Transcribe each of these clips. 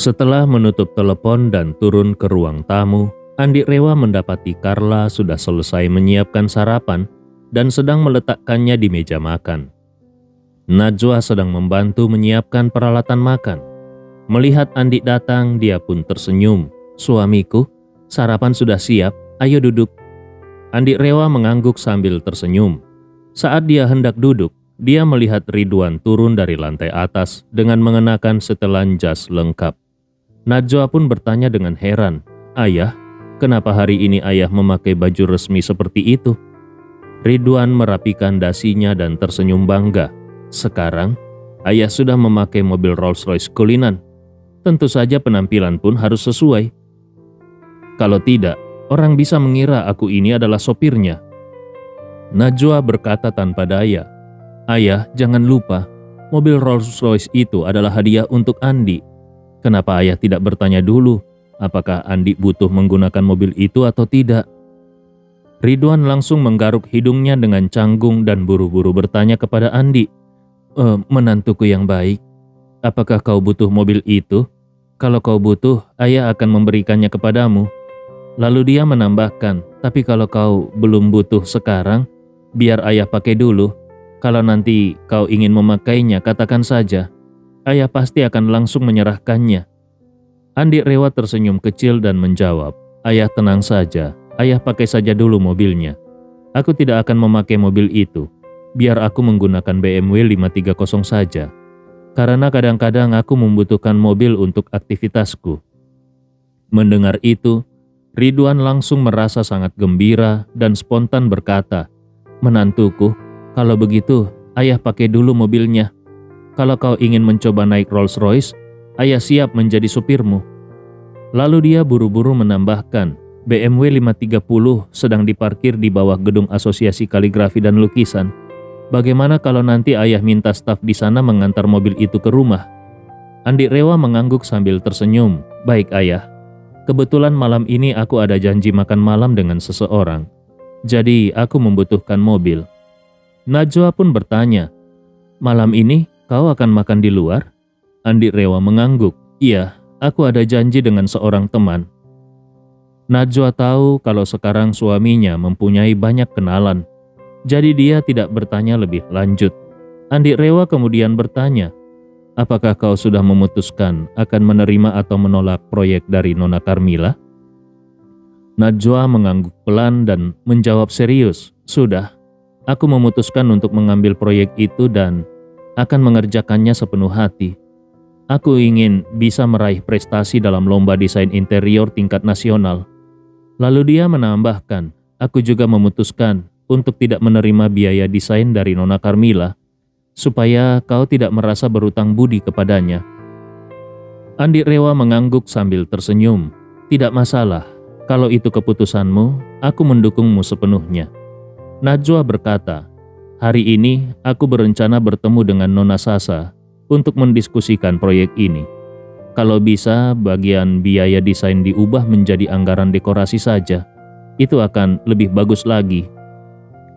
Setelah menutup telepon dan turun ke ruang tamu, Andi Rewa mendapati Carla sudah selesai menyiapkan sarapan dan sedang meletakkannya di meja makan. Najwa sedang membantu menyiapkan peralatan makan. Melihat Andi datang, dia pun tersenyum. "Suamiku, sarapan sudah siap, ayo duduk." Andi Rewa mengangguk sambil tersenyum. Saat dia hendak duduk, dia melihat Ridwan turun dari lantai atas dengan mengenakan setelan jas lengkap. Najwa pun bertanya dengan heran, "Ayah, kenapa hari ini ayah memakai baju resmi seperti itu?" Ridwan merapikan dasinya dan tersenyum bangga. "Sekarang, ayah sudah memakai mobil Rolls-Royce Cullinan. Tentu saja penampilan pun harus sesuai. Kalau tidak, orang bisa mengira aku ini adalah sopirnya." Najwa berkata tanpa daya, "Ayah, jangan lupa, mobil Rolls-Royce itu adalah hadiah untuk Andi. Kenapa ayah tidak bertanya dulu, apakah Andi butuh menggunakan mobil itu atau tidak?" Ridwan langsung menggaruk hidungnya dengan canggung dan buru-buru bertanya kepada Andi, Menantuku yang baik, apakah kau butuh mobil itu? Kalau kau butuh, ayah akan memberikannya kepadamu." Lalu dia menambahkan, "Tapi kalau kau belum butuh sekarang, biar ayah pakai dulu. Kalau nanti kau ingin memakainya, katakan saja. Ayah pasti akan langsung menyerahkannya." Andi Rewa tersenyum kecil dan menjawab, "Ayah tenang saja, ayah pakai saja dulu mobilnya. Aku tidak akan memakai mobil itu. Biar aku menggunakan BMW 530 saja. Karena kadang-kadang aku membutuhkan mobil untuk aktivitasku." Mendengar itu, Ridwan langsung merasa sangat gembira dan spontan berkata, "Menantuku, kalau begitu ayah pakai dulu mobilnya. Kalau kau ingin mencoba naik Rolls-Royce, ayah siap menjadi supirmu." Lalu dia buru-buru menambahkan, "BMW 530 sedang diparkir di bawah gedung Asosiasi Kaligrafi dan Lukisan. Bagaimana kalau nanti ayah minta staf di sana mengantar mobil itu ke rumah?" Andi Rewa mengangguk sambil tersenyum, "Baik ayah, kebetulan malam ini aku ada janji makan malam dengan seseorang. Jadi aku membutuhkan mobil." Najwa pun bertanya, "Malam ini kau akan makan di luar?" Andi Rewa mengangguk, "Iya, aku ada janji dengan seorang teman." Najwa tahu kalau sekarang suaminya mempunyai banyak kenalan, jadi dia tidak bertanya lebih lanjut. Andi Rewa kemudian bertanya, "Apakah kau sudah memutuskan akan menerima atau menolak proyek dari Nona Carmila?" Najwa mengangguk pelan dan menjawab serius, "Sudah, aku memutuskan untuk mengambil proyek itu dan akan mengerjakannya sepenuh hati. Aku ingin bisa meraih prestasi dalam lomba desain interior tingkat nasional." Lalu dia menambahkan, "Aku juga memutuskan untuk tidak menerima biaya desain dari Nona Carmila, supaya kau tidak merasa berutang budi kepadanya." Andi Rewa mengangguk sambil tersenyum, "Tidak masalah, kalau itu keputusanmu, aku mendukungmu sepenuhnya." Najwa berkata, "Hari ini aku berencana bertemu dengan Nona Sasa untuk mendiskusikan proyek ini. Kalau bisa, bagian biaya desain diubah menjadi anggaran dekorasi saja. Itu akan lebih bagus lagi."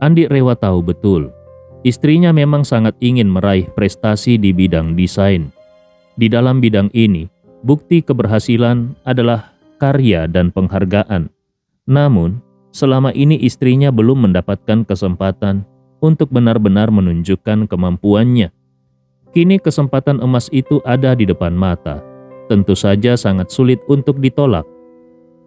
Andi Rewa tahu betul, istrinya memang sangat ingin meraih prestasi di bidang desain. Di dalam bidang ini, bukti keberhasilan adalah karya dan penghargaan. Namun, selama ini istrinya belum mendapatkan kesempatan untuk benar-benar menunjukkan kemampuannya. Kini kesempatan emas itu ada di depan mata. Tentu saja sangat sulit untuk ditolak.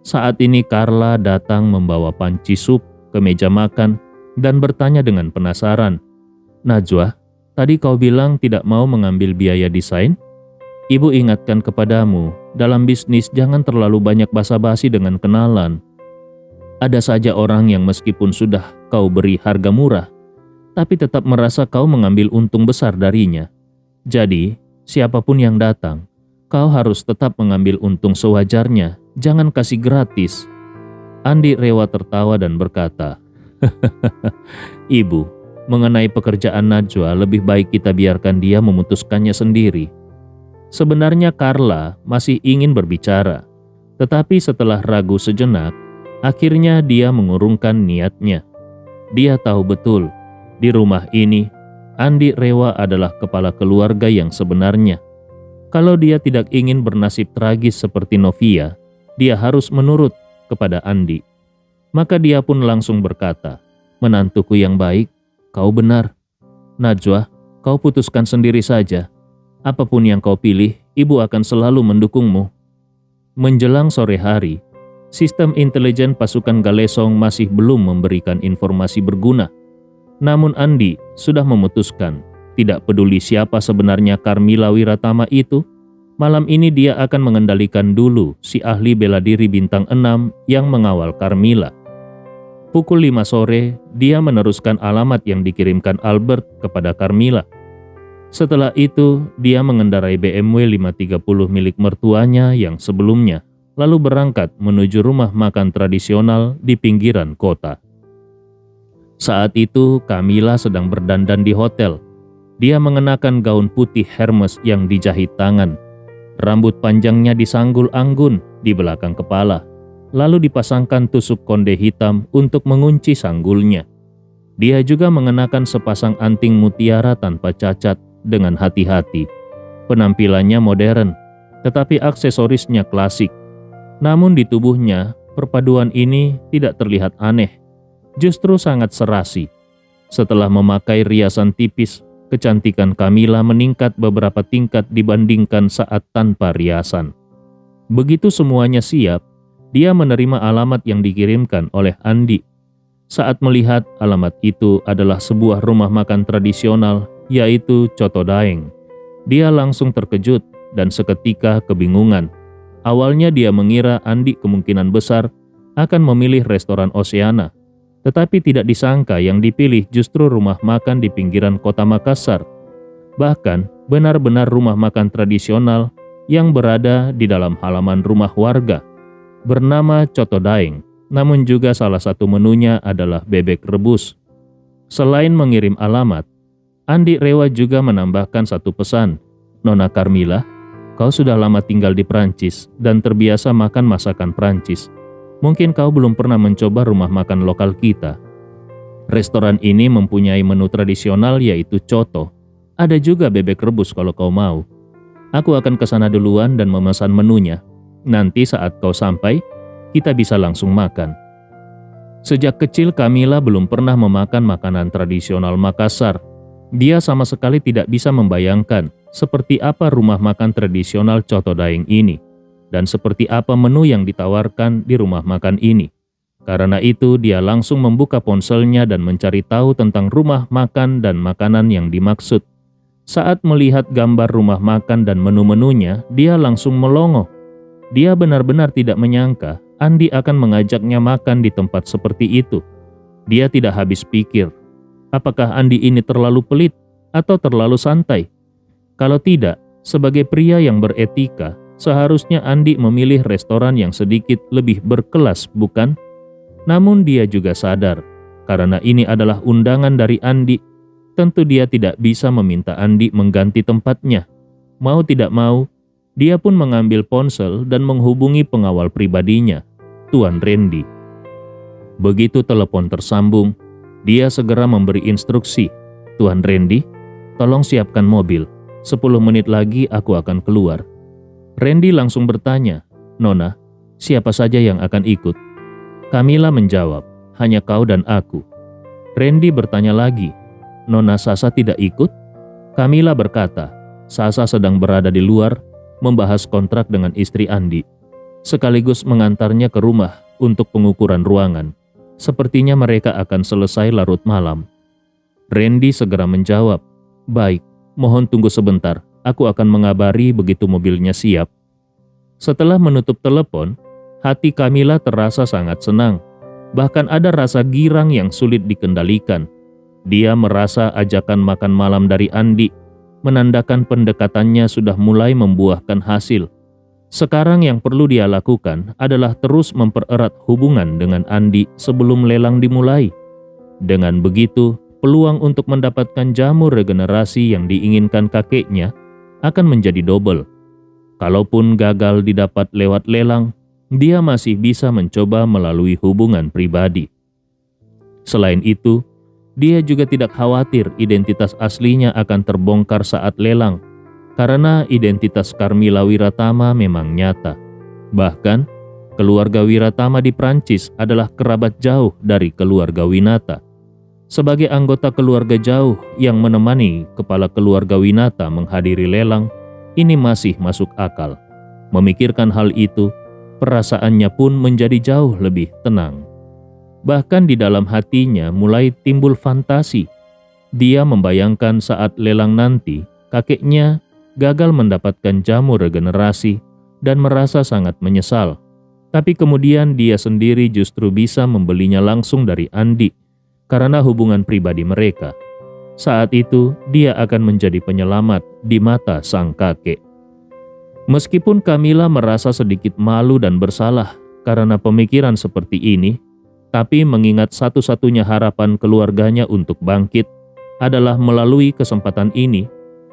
Saat ini Carla datang membawa panci sup ke meja makan dan bertanya dengan penasaran, "Najwa, tadi kau bilang tidak mau mengambil biaya desain? Ibu ingatkan kepadamu, dalam bisnis jangan terlalu banyak basa-basi dengan kenalan. Ada saja orang yang meskipun sudah kau beri harga murah, tapi tetap merasa kau mengambil untung besar darinya. Jadi, siapapun yang datang, kau harus tetap mengambil untung sewajarnya, jangan kasih gratis." Andi Rewa tertawa dan berkata, "Ibu, mengenai pekerjaan Najwa lebih baik kita biarkan dia memutuskannya sendiri." Sebenarnya Carla masih ingin berbicara, tetapi setelah ragu sejenak, akhirnya dia mengurungkan niatnya. Dia tahu betul, di rumah ini, Andi Rewa adalah kepala keluarga yang sebenarnya. Kalau dia tidak ingin bernasib tragis seperti Novia, dia harus menurut kepada Andi. Maka dia pun langsung berkata, "Menantuku yang baik, kau benar. Najwa, kau putuskan sendiri saja. Apapun yang kau pilih, ibu akan selalu mendukungmu." Menjelang sore hari, sistem intelijen pasukan Galesong masih belum memberikan informasi berguna. Namun Andi sudah memutuskan, tidak peduli siapa sebenarnya Karmila Wiratama itu, malam ini dia akan mengendalikan dulu si ahli bela diri bintang 6 yang mengawal Karmila. Pukul 5 sore, dia meneruskan alamat yang dikirimkan Albert kepada Karmila. Setelah itu, dia mengendarai BMW 530 milik mertuanya yang sebelumnya, lalu berangkat menuju rumah makan tradisional di pinggiran kota. Saat itu, Kamila sedang berdandan di hotel. Dia mengenakan gaun putih Hermes yang dijahit tangan. Rambut panjangnya disanggul anggun di belakang kepala, lalu dipasangkan tusuk konde hitam untuk mengunci sanggulnya. Dia juga mengenakan sepasang anting mutiara tanpa cacat dengan hati-hati. Penampilannya modern, tetapi aksesorisnya klasik. Namun di tubuhnya, perpaduan ini tidak terlihat aneh, justru sangat serasi. Setelah memakai riasan tipis, kecantikan Kamila meningkat beberapa tingkat dibandingkan saat tanpa riasan. Begitu semuanya siap, dia menerima alamat yang dikirimkan oleh Andi. Saat melihat alamat itu adalah sebuah rumah makan tradisional, yaitu Coto Daeng, dia langsung terkejut dan seketika kebingungan. Awalnya dia mengira Andi kemungkinan besar akan memilih restoran Oceana, tetapi tidak disangka yang dipilih justru rumah makan di pinggiran kota Makassar. Bahkan benar-benar rumah makan tradisional yang berada di dalam halaman rumah warga. Bernama Coto Daeng, namun juga salah satu menunya adalah bebek rebus. Selain mengirim alamat, Andi Rewa juga menambahkan satu pesan. "Nona Karmila, kau sudah lama tinggal di Prancis dan terbiasa makan masakan Prancis. Mungkin kau belum pernah mencoba rumah makan lokal kita. Restoran ini mempunyai menu tradisional yaitu coto. Ada juga bebek rebus kalau kau mau. Aku akan ke sana duluan dan memesan menunya. Nanti saat kau sampai, kita bisa langsung makan." Sejak kecil Kamila belum pernah memakan makanan tradisional Makassar. Dia sama sekali tidak bisa membayangkan seperti apa rumah makan tradisional Coto Daeng ini, dan seperti apa menu yang ditawarkan di rumah makan ini. Karena itu dia langsung membuka ponselnya dan mencari tahu tentang rumah makan dan makanan yang dimaksud. Saat melihat gambar rumah makan dan menu-menunya, dia langsung melongo. Dia benar-benar tidak menyangka Andi akan mengajaknya makan di tempat seperti itu. Dia tidak habis pikir, apakah Andi ini terlalu pelit atau terlalu santai? Kalau tidak, sebagai pria yang beretika, seharusnya Andi memilih restoran yang sedikit lebih berkelas, bukan? Namun dia juga sadar, karena ini adalah undangan dari Andi, tentu dia tidak bisa meminta Andi mengganti tempatnya. Mau tidak mau, dia pun mengambil ponsel dan menghubungi pengawal pribadinya, Tuan Randy. Begitu telepon tersambung, dia segera memberi instruksi, "Tuan Randy, tolong siapkan mobil. 10 menit lagi aku akan keluar." Randy langsung bertanya, "Nona, siapa saja yang akan ikut?" Kamila menjawab, "Hanya kau dan aku." Randy bertanya lagi, "Nona Sasa tidak ikut?" Kamila berkata, "Sasa sedang berada di luar membahas kontrak dengan istri Andi, sekaligus mengantarnya ke rumah untuk pengukuran ruangan. Sepertinya mereka akan selesai larut malam." Randy segera menjawab, "Baik, mohon tunggu sebentar, aku akan mengabari begitu mobilnya siap." Setelah menutup telepon, hati Kamila terasa sangat senang. Bahkan ada rasa girang yang sulit dikendalikan. Dia merasa ajakan makan malam dari Andi menandakan pendekatannya sudah mulai membuahkan hasil. Sekarang yang perlu dia lakukan adalah terus mempererat hubungan dengan Andi sebelum lelang dimulai. Dengan begitu, peluang untuk mendapatkan jamur regenerasi yang diinginkan kakeknya akan menjadi double. Kalaupun gagal didapat lewat lelang, dia masih bisa mencoba melalui hubungan pribadi. Selain itu, dia juga tidak khawatir identitas aslinya akan terbongkar saat lelang, karena identitas Carmila Wiratama memang nyata. Bahkan, keluarga Wiratama di Prancis adalah kerabat jauh dari keluarga Winata. Sebagai anggota keluarga jauh yang menemani kepala keluarga Winata menghadiri lelang, ini masih masuk akal. Memikirkan hal itu, perasaannya pun menjadi jauh lebih tenang. Bahkan di dalam hatinya mulai timbul fantasi. Dia membayangkan saat lelang nanti, kakeknya gagal mendapatkan jamu regenerasi dan merasa sangat menyesal. Tapi kemudian dia sendiri justru bisa membelinya langsung dari Andi karena hubungan pribadi mereka. Saat itu, dia akan menjadi penyelamat di mata sang kakek. Meskipun Camilla merasa sedikit malu dan bersalah karena pemikiran seperti ini, tapi mengingat satu-satunya harapan keluarganya untuk bangkit adalah melalui kesempatan ini,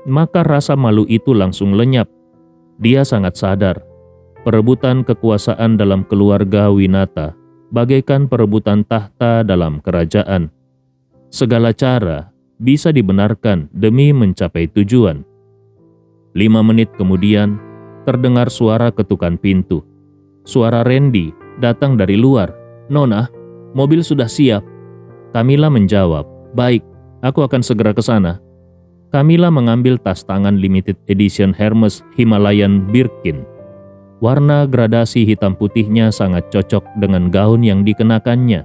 maka rasa malu itu langsung lenyap. Dia sangat sadar, perebutan kekuasaan dalam keluarga Winata bagaikan perebutan tahta dalam kerajaan. Segala cara bisa dibenarkan demi mencapai tujuan. 5 menit kemudian, terdengar suara ketukan pintu. Suara Randy datang dari luar. "Nona, mobil sudah siap." Camilla menjawab, "Baik, aku akan segera ke sana." Camilla mengambil tas tangan limited edition Hermes Himalayan Birkin. Warna gradasi hitam putihnya sangat cocok dengan gaun yang dikenakannya.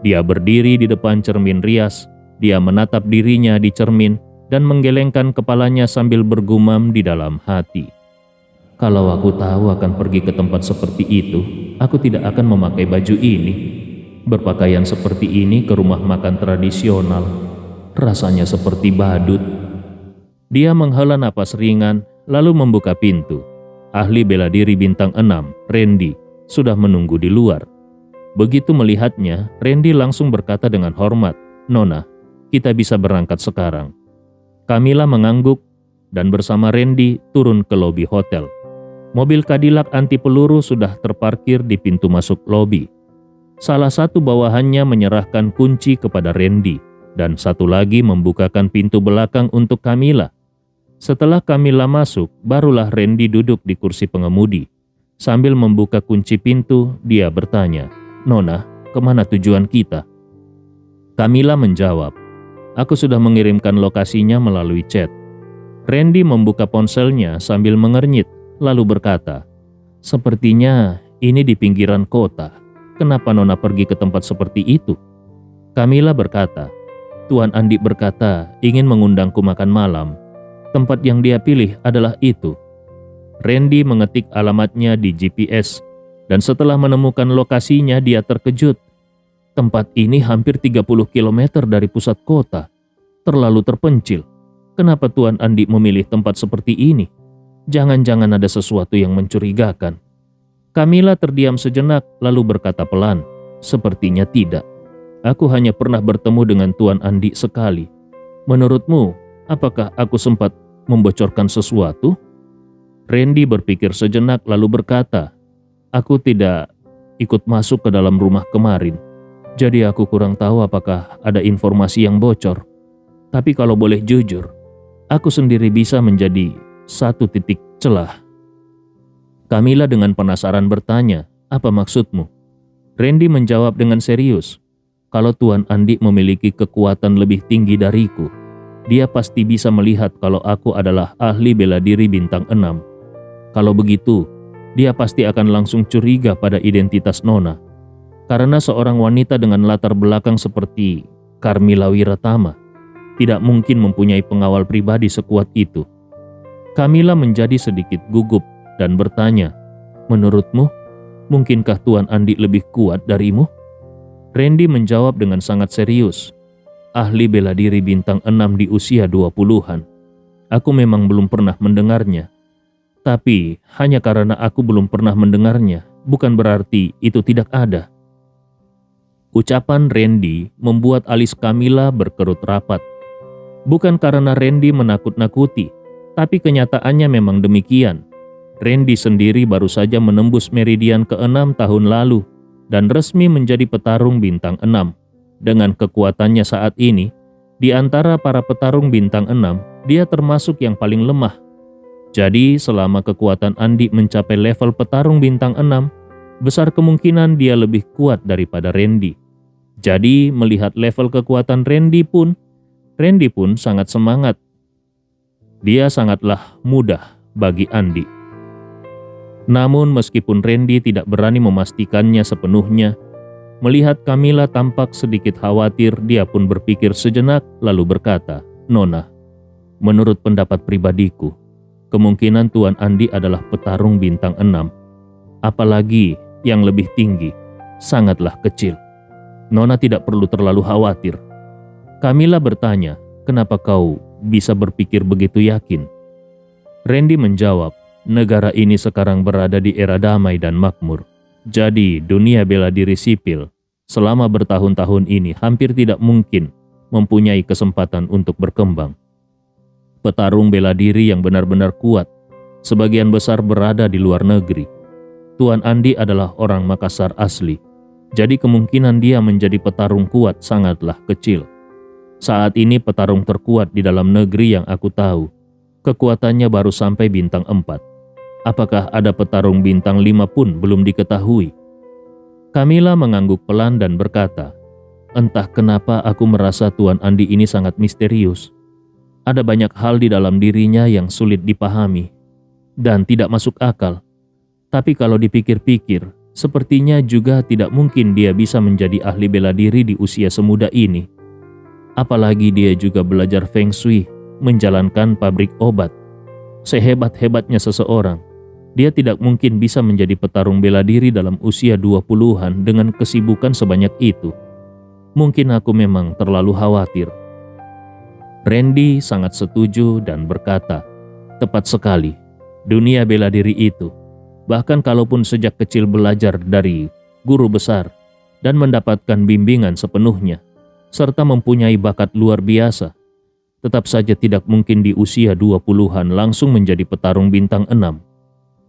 Dia berdiri di depan cermin rias, dia menatap dirinya di cermin dan menggelengkan kepalanya sambil bergumam di dalam hati. "Kalau aku tahu akan pergi ke tempat seperti itu, aku tidak akan memakai baju ini. Berpakaian seperti ini ke rumah makan tradisional, rasanya seperti badut." Dia menghela napas ringan, lalu membuka pintu. Ahli bela diri bintang 6, Randy, sudah menunggu di luar. Begitu melihatnya, Randy langsung berkata dengan hormat, "Nona, kita bisa berangkat sekarang." Camilla mengangguk dan bersama Randy turun ke lobi hotel. Mobil Cadillac anti peluru sudah terparkir di pintu masuk lobi. Salah satu bawahannya menyerahkan kunci kepada Randy dan satu lagi membukakan pintu belakang untuk Camilla. Setelah Camilla masuk, barulah Randy duduk di kursi pengemudi. Sambil membuka kunci pintu, dia bertanya, "Nona, kemana tujuan kita?" Camilla menjawab, "Aku sudah mengirimkan lokasinya melalui chat." Randy membuka ponselnya sambil mengernyit, lalu berkata, "Sepertinya ini di pinggiran kota. Kenapa Nona pergi ke tempat seperti itu?" Camilla berkata, "Tuan Andi berkata ingin mengundangku makan malam. Tempat yang dia pilih adalah itu." Randy mengetik alamatnya di GPS, dan setelah menemukan lokasinya dia terkejut. Tempat ini hampir 30 km dari pusat kota. Terlalu terpencil. Kenapa Tuan Andi memilih tempat seperti ini? Jangan-jangan ada sesuatu yang mencurigakan. Camilla terdiam sejenak lalu berkata pelan, "Sepertinya tidak. Aku hanya pernah bertemu dengan Tuan Andi sekali. Menurutmu, apakah aku sempat membocorkan sesuatu?" Randy berpikir sejenak lalu berkata, "Aku tidak ikut masuk ke dalam rumah kemarin. Jadi aku kurang tahu apakah ada informasi yang bocor. Tapi kalau boleh jujur, aku sendiri bisa menjadi satu titik celah." Camilla dengan penasaran bertanya, "Apa maksudmu?" Randy menjawab dengan serius, "Kalau Tuan Andi memiliki kekuatan lebih tinggi dariku, dia pasti bisa melihat kalau aku adalah ahli bela diri bintang 6. Kalau begitu, dia pasti akan langsung curiga pada identitas Nona. Karena seorang wanita dengan latar belakang seperti Carmila Wiratama tidak mungkin mempunyai pengawal pribadi sekuat itu." Camilla menjadi sedikit gugup dan bertanya, "Menurutmu, mungkinkah Tuan Andi lebih kuat darimu?" Randy menjawab dengan sangat serius, "Ahli bela diri bintang 6 di usia 20-an. Aku memang belum pernah mendengarnya. Tapi hanya karena aku belum pernah mendengarnya, bukan berarti itu tidak ada." Ucapan Randy membuat alis Camilla berkerut rapat. Bukan karena Randy menakut-nakuti, tapi kenyataannya memang demikian. Randy sendiri baru saja menembus meridian ke-6 tahun lalu dan resmi menjadi petarung bintang 6. Dengan kekuatannya saat ini, di antara para petarung bintang 6, dia termasuk yang paling lemah. Jadi selama kekuatan Andi mencapai level petarung bintang 6, besar kemungkinan dia lebih kuat daripada Randy. Jadi melihat level kekuatan Randy pun sangat semangat. Dia sangatlah mudah bagi Andi. Namun meskipun Randy tidak berani memastikannya sepenuhnya, melihat Camilla tampak sedikit khawatir, dia pun berpikir sejenak lalu berkata, "Nona, menurut pendapat pribadiku, kemungkinan Tuan Andi adalah petarung bintang 6. Apalagi yang lebih tinggi, sangatlah kecil. Nona tidak perlu terlalu khawatir." Camilla bertanya, "Kenapa kau bisa berpikir begitu yakin?" Randy menjawab, "Negara ini sekarang berada di era damai dan makmur. Jadi dunia bela diri sipil selama bertahun-tahun ini hampir tidak mungkin mempunyai kesempatan untuk berkembang. Petarung bela diri yang benar-benar kuat sebagian besar berada di luar negeri. Tuan Andi adalah orang Makassar asli, jadi kemungkinan dia menjadi petarung kuat sangatlah kecil. Saat ini petarung terkuat di dalam negeri yang aku tahu, kekuatannya baru sampai bintang 4. Apakah ada petarung bintang 5 pun belum diketahui." Camilla mengangguk pelan dan berkata, "Entah kenapa aku merasa Tuan Andi ini sangat misterius. Ada banyak hal di dalam dirinya yang sulit dipahami dan tidak masuk akal. Tapi kalau dipikir-pikir, sepertinya juga tidak mungkin dia bisa menjadi ahli bela diri di usia semuda ini. Apalagi dia juga belajar Feng Shui, menjalankan pabrik obat. Sehebat-hebatnya seseorang, dia tidak mungkin bisa menjadi petarung bela diri dalam usia 20-an dengan kesibukan sebanyak itu. Mungkin aku memang terlalu khawatir." Randy sangat setuju dan berkata, "Tepat sekali, dunia bela diri itu, bahkan kalaupun sejak kecil belajar dari guru besar dan mendapatkan bimbingan sepenuhnya, serta mempunyai bakat luar biasa, tetap saja tidak mungkin di usia 20-an langsung menjadi petarung bintang 6.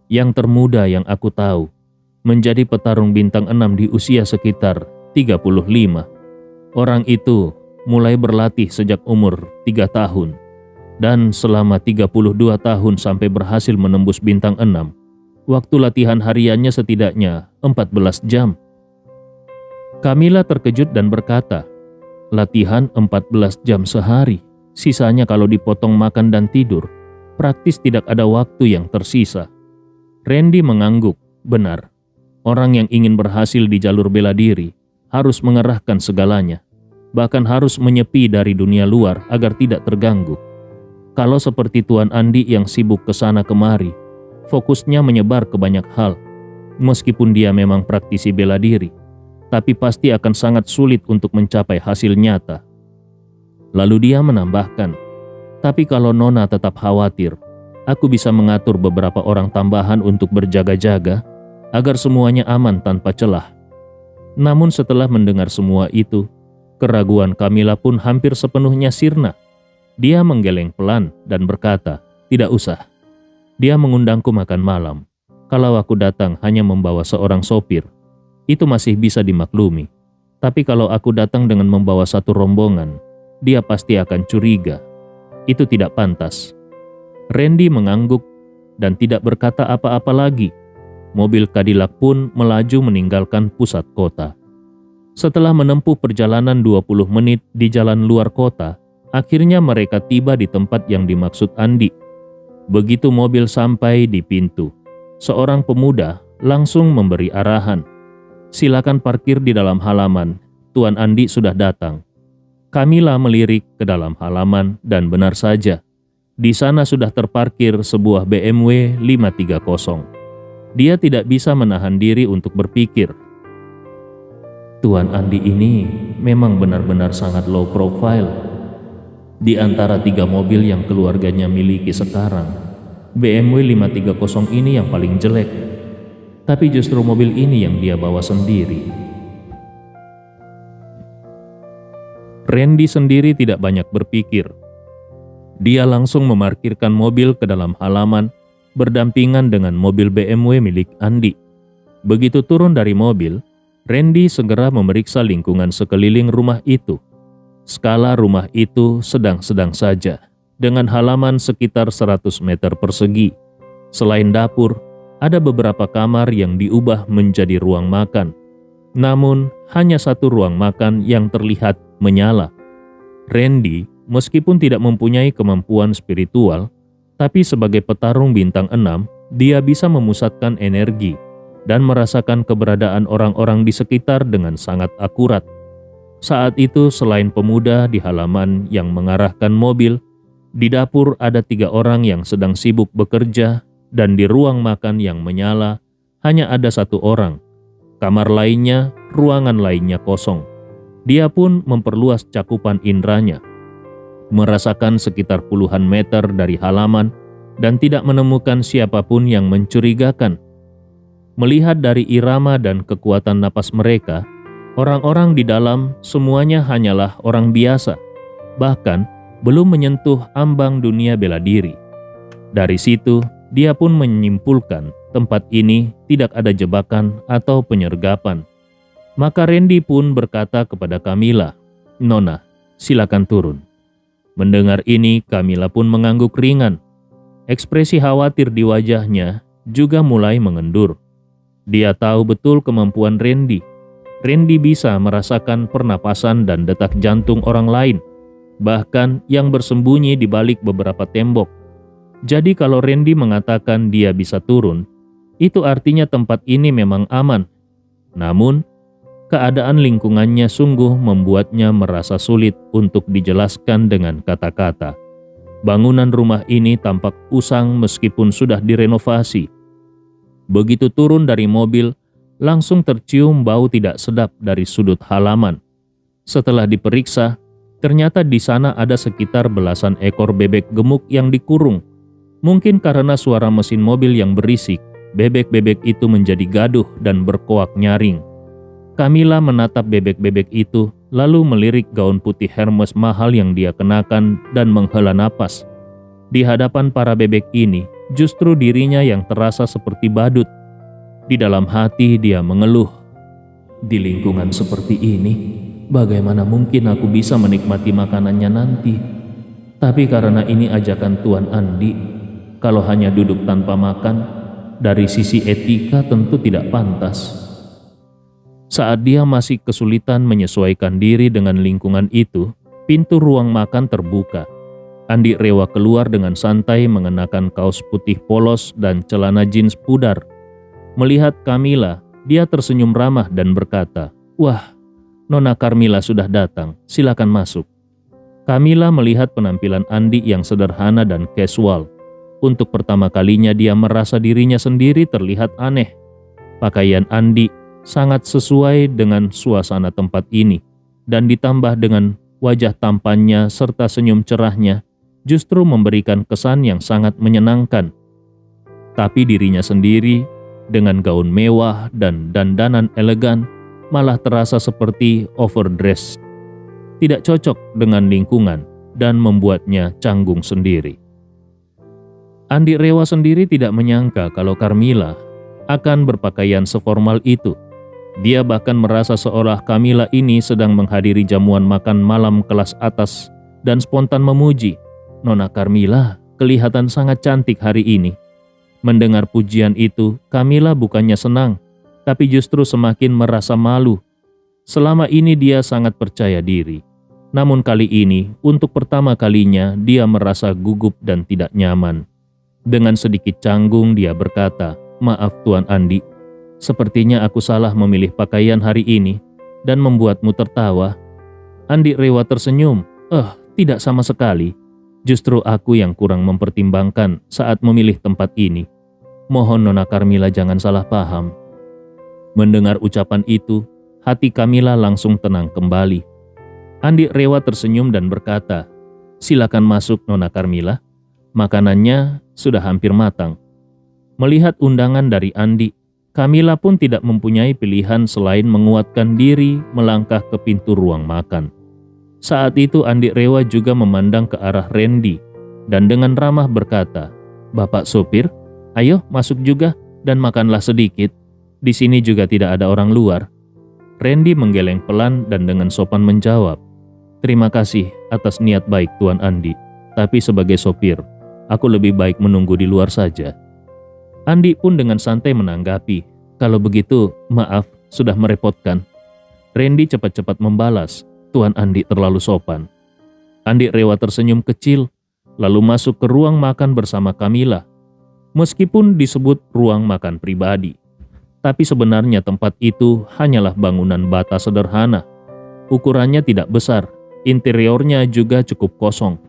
Yang termuda yang aku tahu, menjadi petarung bintang 6 di usia sekitar 35. Orang itu mulai berlatih sejak umur 3 tahun, dan selama 32 tahun sampai berhasil menembus bintang 6. Waktu latihan hariannya setidaknya 14 jam. Camilla terkejut dan berkata, "Latihan 14 jam sehari, sisanya kalau dipotong makan dan tidur, praktis tidak ada waktu yang tersisa." Randy mengangguk, "Benar, orang yang ingin berhasil di jalur bela diri harus mengerahkan segalanya, bahkan harus menyepi dari dunia luar agar tidak terganggu. Kalau seperti Tuan Andi yang sibuk kesana kemari, fokusnya menyebar ke banyak hal. Meskipun dia memang praktisi bela diri, tapi pasti akan sangat sulit untuk mencapai hasil nyata." Lalu dia menambahkan, "Tapi kalau Nona tetap khawatir, aku bisa mengatur beberapa orang tambahan untuk berjaga-jaga agar semuanya aman tanpa celah." Namun setelah mendengar semua itu, keraguan Camilla pun hampir sepenuhnya sirna. Dia menggeleng pelan dan berkata, "Tidak usah. Dia mengundangku makan malam. Kalau aku datang hanya membawa seorang sopir, itu masih bisa dimaklumi. Tapi kalau aku datang dengan membawa satu rombongan, dia pasti akan curiga. Itu tidak pantas." Randy mengangguk dan tidak berkata apa-apa lagi. Mobil Cadillac pun melaju meninggalkan pusat kota. Setelah menempuh perjalanan 20 menit di jalan luar kota, akhirnya mereka tiba di tempat yang dimaksud Andi. Begitu mobil sampai di pintu, seorang pemuda langsung memberi arahan, "Silakan parkir di dalam halaman, Tuan Andi sudah datang." Camilla melirik ke dalam halaman dan benar saja, di sana sudah terparkir sebuah BMW 530. Dia tidak bisa menahan diri untuk berpikir, Tuan Andi ini memang benar-benar sangat low profile. Di antara 3 mobil yang keluarganya miliki sekarang, BMW 530 ini yang paling jelek. Tapi justru mobil ini yang dia bawa sendiri. Randy sendiri tidak banyak berpikir. Dia langsung memarkirkan mobil ke dalam halaman berdampingan dengan mobil BMW milik Andi. Begitu turun dari mobil, Randy segera memeriksa lingkungan sekeliling rumah itu. Skala rumah itu sedang-sedang saja dengan halaman sekitar 100 meter persegi. Selain dapur, ada beberapa kamar yang diubah menjadi ruang makan. Namun, hanya satu ruang makan yang terlihat menyala. Randy, meskipun tidak mempunyai kemampuan spiritual, tapi sebagai petarung bintang 6, dia bisa memusatkan energi dan merasakan keberadaan orang-orang di sekitar dengan sangat akurat. Saat itu, selain pemuda di halaman yang mengarahkan mobil, di dapur ada 3 orang yang sedang sibuk bekerja, dan di ruang makan yang menyala hanya ada 1 orang. Kamar lainnya, ruangan lainnya kosong. Dia pun memperluas cakupan indranya, merasakan sekitar puluhan meter dari halaman dan tidak menemukan siapapun yang mencurigakan. Melihat dari irama dan kekuatan napas mereka, orang-orang di dalam semuanya hanyalah orang biasa, bahkan belum menyentuh ambang dunia bela diri. Dari situ, dia pun menyimpulkan tempat ini tidak ada jebakan atau penyergapan. Maka Randy pun berkata kepada Camilla, "Nona, silakan turun." Mendengar ini, Camilla pun mengangguk ringan. Ekspresi khawatir di wajahnya juga mulai mengendur. Dia tahu betul kemampuan Randy. Randy bisa merasakan pernapasan dan detak jantung orang lain, bahkan yang bersembunyi di balik beberapa tembok. Jadi kalau Randy mengatakan dia bisa turun, itu artinya tempat ini memang aman. Namun, keadaan lingkungannya sungguh membuatnya merasa sulit untuk dijelaskan dengan kata-kata. Bangunan rumah ini tampak usang meskipun sudah direnovasi. Begitu turun dari mobil, langsung tercium bau tidak sedap dari sudut halaman. Setelah diperiksa, ternyata di sana ada sekitar belasan ekor bebek gemuk yang dikurung. Mungkin karena suara mesin mobil yang berisik, bebek-bebek itu menjadi gaduh dan berkoak nyaring. Camilla menatap bebek-bebek itu, lalu melirik gaun putih Hermes mahal yang dia kenakan dan menghela napas. Di hadapan para bebek ini, justru dirinya yang terasa seperti badut. Di dalam hati dia mengeluh, "Di lingkungan seperti ini, bagaimana mungkin aku bisa menikmati makanannya nanti? Tapi karena ini ajakan Tuan Andi, kalau hanya duduk tanpa makan, dari sisi etika tentu tidak pantas." Saat dia masih kesulitan menyesuaikan diri dengan lingkungan itu, pintu ruang makan terbuka. Andi Rewa keluar dengan santai mengenakan kaos putih polos dan celana jeans pudar. Melihat Camilla, dia tersenyum ramah dan berkata, "Wah, Nona Carmilla sudah datang, silakan masuk." Camilla melihat penampilan Andi yang sederhana dan casual. Untuk pertama kalinya dia merasa dirinya sendiri terlihat aneh. Pakaian Andi sangat sesuai dengan suasana tempat ini, dan ditambah dengan wajah tampannya serta senyum cerahnya, justru memberikan kesan yang sangat menyenangkan. Tapi dirinya sendiri, dengan gaun mewah dan dandanan elegan, malah terasa seperti overdressed. Tidak cocok dengan lingkungan dan membuatnya canggung sendiri. Andi Rewa sendiri tidak menyangka kalau Carmilla akan berpakaian seformal itu. Dia bahkan merasa seolah Camilla ini sedang menghadiri jamuan makan malam kelas atas dan spontan memuji, "Nona Carmilla kelihatan sangat cantik hari ini." Mendengar pujian itu, Camilla bukannya senang, tapi justru semakin merasa malu. Selama ini dia sangat percaya diri. Namun kali ini, untuk pertama kalinya dia merasa gugup dan tidak nyaman. Dengan sedikit canggung dia berkata, "Maaf Tuan Andi, sepertinya aku salah memilih pakaian hari ini dan membuatmu tertawa." Andi Rewa tersenyum, "Tidak sama sekali. Justru aku yang kurang mempertimbangkan saat memilih tempat ini. Mohon Nona Carmilla jangan salah paham." Mendengar ucapan itu, hati Camilla langsung tenang kembali. Andi Rewa tersenyum dan berkata, "Silakan masuk Nona Carmilla. Makanannya sudah hampir matang." Melihat undangan dari Andi, Camilla pun tidak mempunyai pilihan selain menguatkan diri melangkah ke pintu ruang makan. Saat itu Andi Rewa juga memandang ke arah Randy dan dengan ramah berkata, "Bapak sopir, ayo masuk juga dan makanlah sedikit. Di sini juga tidak ada orang luar." Randy menggeleng pelan dan dengan sopan menjawab, "Terima kasih atas niat baik Tuan Andi. tapi sebagai sopir, aku lebih baik menunggu di luar saja." Andi pun dengan santai menanggapi, "Kalau begitu, maaf sudah merepotkan." Randy cepat-cepat membalas, "Tuan Andi terlalu sopan." Andi Rewa tersenyum kecil, lalu masuk ke ruang makan bersama Camilla. Meskipun disebut ruang makan pribadi, tapi sebenarnya tempat itu hanyalah bangunan bata sederhana. Ukurannya tidak besar, interiornya juga cukup kosong.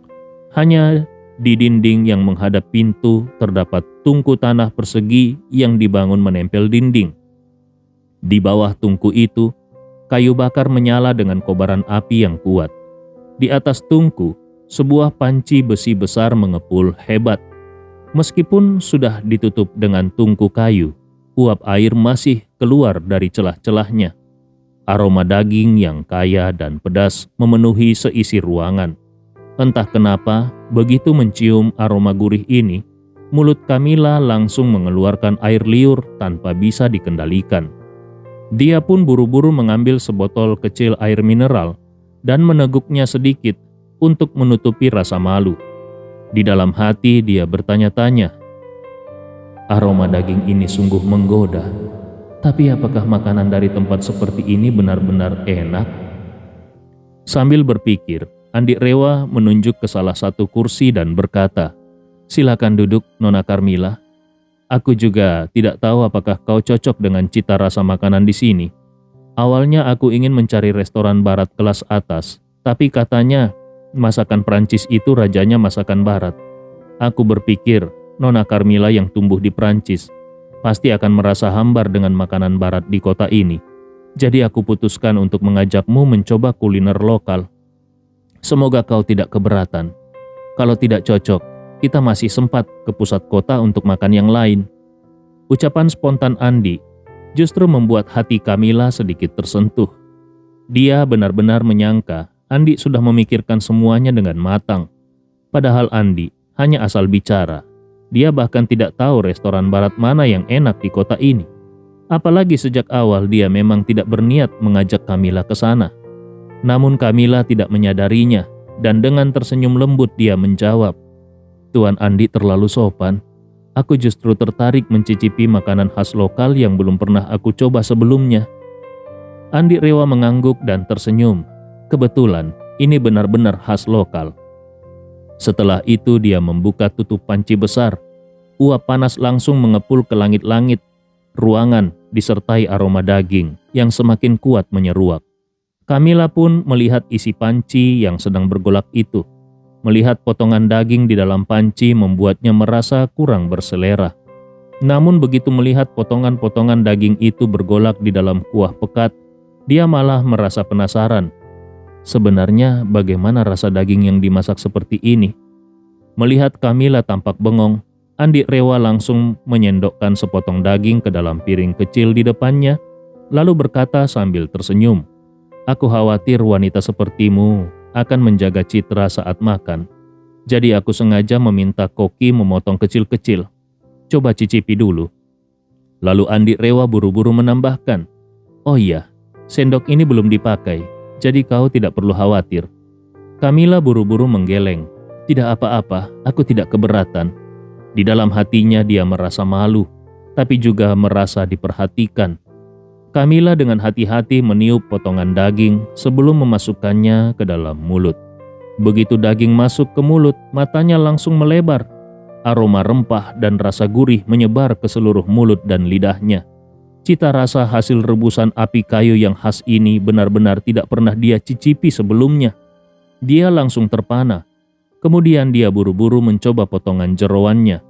Hanya di dinding yang menghadap pintu terdapat tungku tanah persegi yang dibangun menempel dinding. Di bawah tungku itu, kayu bakar menyala dengan kobaran api yang kuat. Di atas tungku, sebuah panci besi besar mengepul hebat. Meskipun sudah ditutup dengan tungku kayu, uap air masih keluar dari celah-celahnya. Aroma daging yang kaya dan pedas memenuhi seisi ruangan. Entah kenapa, begitu mencium aroma gurih ini, mulut Camilla langsung mengeluarkan air liur tanpa bisa dikendalikan. Dia pun buru-buru mengambil sebotol kecil air mineral dan meneguknya sedikit untuk menutupi rasa malu. Di dalam hati dia bertanya-tanya, "Aroma daging ini sungguh menggoda, tapi apakah makanan dari tempat seperti ini benar-benar enak?" Sambil berpikir, Andi Rewa menunjuk ke salah satu kursi dan berkata, "Silakan duduk, Nona Carmilla. Aku juga tidak tahu apakah kau cocok dengan cita rasa makanan di sini. Awalnya aku ingin mencari restoran barat kelas atas, tapi katanya masakan Prancis itu rajanya masakan barat. Aku berpikir Nona Carmilla yang tumbuh di Prancis pasti akan merasa hambar dengan makanan barat di kota ini. Jadi aku putuskan untuk mengajakmu mencoba kuliner lokal. Semoga kau tidak keberatan. Kalau tidak cocok, kita masih sempat ke pusat kota untuk makan yang lain." Ucapan spontan Andi justru membuat hati Camilla sedikit tersentuh. Dia benar-benar menyangka Andi sudah memikirkan semuanya dengan matang. Padahal Andi hanya asal bicara. Dia bahkan tidak tahu restoran barat mana yang enak di kota ini. Apalagi sejak awal dia memang tidak berniat mengajak Camilla ke sana. Namun Camilla tidak menyadarinya dan dengan tersenyum lembut dia menjawab, "Tuan Andi terlalu sopan. Aku justru tertarik mencicipi makanan khas lokal yang belum pernah aku coba sebelumnya." Andi Rewa mengangguk dan tersenyum. Kebetulan, ini benar-benar khas lokal. Setelah itu dia membuka tutup panci besar. Uap panas langsung mengepul ke langit-langit. Ruangan disertai aroma daging yang semakin kuat menyeruak. Camilla pun melihat isi panci yang sedang bergolak itu. Melihat potongan daging di dalam panci membuatnya merasa kurang berselera. Namun begitu melihat potongan-potongan daging itu bergolak di dalam kuah pekat, dia malah merasa penasaran. Sebenarnya bagaimana rasa daging yang dimasak seperti ini? Melihat Camilla tampak bengong, Andi Rewa langsung menyendokkan sepotong daging ke dalam piring kecil di depannya, lalu berkata sambil tersenyum, "Aku khawatir wanita sepertimu akan menjaga citra saat makan. Jadi aku sengaja meminta koki memotong kecil-kecil. Coba cicipi dulu." Lalu Andi Rewa buru-buru menambahkan, "Oh iya, sendok ini belum dipakai, jadi kau tidak perlu khawatir." Camilla buru-buru menggeleng, "Tidak apa-apa, aku tidak keberatan." Di dalam hatinya dia merasa malu, tapi juga merasa diperhatikan. Camilla dengan hati-hati meniup potongan daging sebelum memasukkannya ke dalam mulut. Begitu daging masuk ke mulut, matanya langsung melebar. Aroma rempah dan rasa gurih menyebar ke seluruh mulut dan lidahnya. Cita rasa hasil rebusan api kayu yang khas ini benar-benar tidak pernah dia cicipi sebelumnya. Dia langsung terpana. Kemudian dia buru-buru mencoba potongan jeroannya.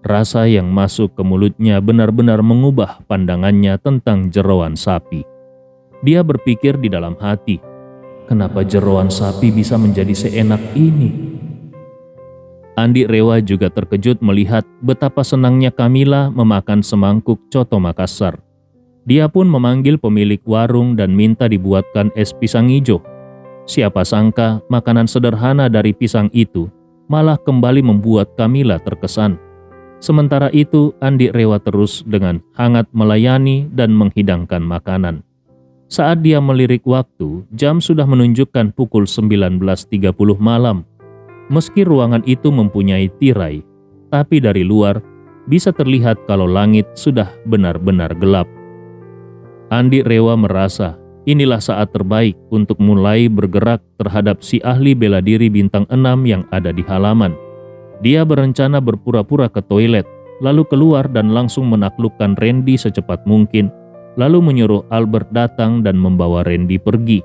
Rasa yang masuk ke mulutnya benar-benar mengubah pandangannya tentang jeroan sapi. Dia berpikir di dalam hati, kenapa jeroan sapi bisa menjadi seenak ini? Andi Rewa juga terkejut melihat betapa senangnya Camilla memakan semangkuk coto Makassar. Dia pun memanggil pemilik warung dan minta dibuatkan es pisang hijau. Siapa sangka makanan sederhana dari pisang itu malah kembali membuat Camilla terkesan. Sementara itu, Andi Rewa terus dengan hangat melayani dan menghidangkan makanan. Saat dia melirik waktu, jam sudah menunjukkan pukul 19.30 malam. Meski ruangan itu mempunyai tirai, tapi dari luar bisa terlihat kalau langit sudah benar-benar gelap. Andi Rewa merasa inilah saat terbaik untuk mulai bergerak terhadap si ahli bela diri bintang 6 yang ada di halaman. Dia berencana berpura-pura ke toilet, lalu keluar dan langsung menaklukkan Randy secepat mungkin, lalu menyuruh Albert datang dan membawa Randy pergi.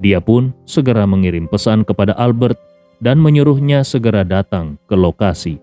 Dia pun segera mengirim pesan kepada Albert dan menyuruhnya segera datang ke lokasi.